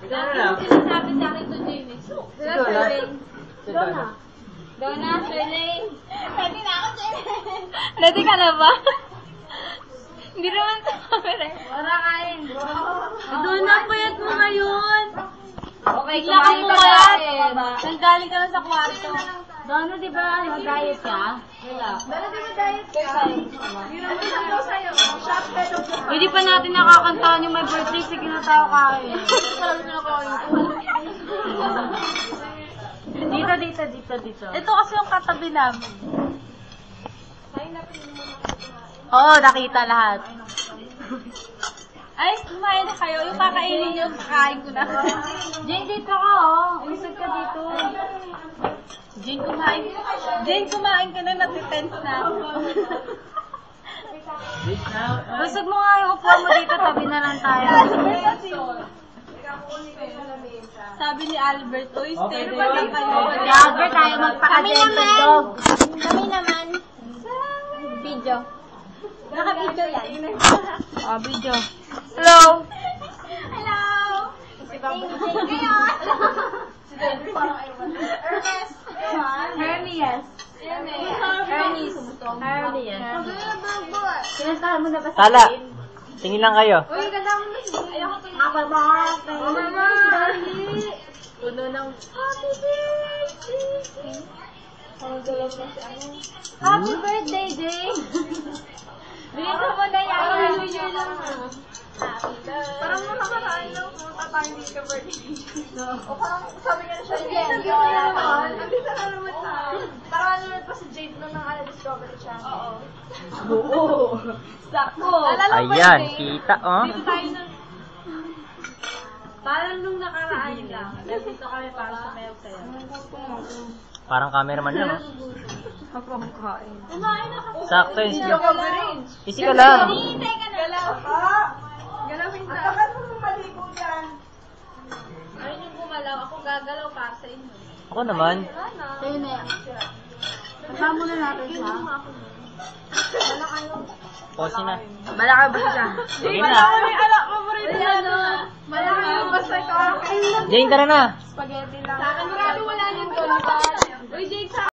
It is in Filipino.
Sinasabi sa akin to Jamie. Donna. Donna, Shirley. Ready na ako, Shirley. Ready ka na ba? Hindi naman sa camera. Wala kain. Donna, payat mo ngayon. Okay, kumain ka na. Nanggaling ka na sa kwarto. Donna, di ba diet ka? Wala. Donna, di ba diet ka? Hindi naman ako sa'yo. Hindi pa natin nakakantaan yung my birthday. Sige na tayo kain. Parang na ako Dito. Ito kasi yung katabi namin. Oo, nakita lahat. Ay, kumain na kayo. Yung kakainin nyo, kakain ko na. Jane, dito ka, oh. Isag ka dito. Jane, kumain ka na. Natitense na ako. Busog mo nga yung upuan mo dito. Tabi na lang tayo. Sabi ni Albert, uy, stay pa lang kayo. Si Albert, tayo magpaka-dented dog. Kami naman. Video. Naka-video yan. Oh, video. Hello! Hello! Si Bamboo. Si David parang ayaw. Hermes. Kinasahan mo na ba sa Tala. Tingin lang kayo. Uy, ganda mo na siya. Ayoko tingin. Mama! Puno ng happy birthday! Happy birthday, Jay! Bigyan ko mo na yan. Parang mo nakaraan lang po. Tatangin ka birthday. O parang sabi nga na siya. Hindi na naman sa parang nanonood pa si Jade nung discovery channel. Oo. Sakto. Ayan, kita, oh. Dito tayo ng... Parang nung nakaraan lang. Dito kami para sa mail sa'yo. Parang cameraman lang, oh. Kumain na kasi. Sakto yun. Coverage. Easy ka lang. Hintay ka na. Galaw. Galawin na. Ang tagal mo maligo yan. Ayun yung gumalaw. Ako gagalaw para sa inyo. Ako naman. Sa'yo na yan. Kasama na natin siya. Pause na. Malaki ba siya? Sige na. Malaki ba sa ito? Jane, tara na. Spaghetti lang. Sa akin, marami wala nang doon. Uy, Jade, sa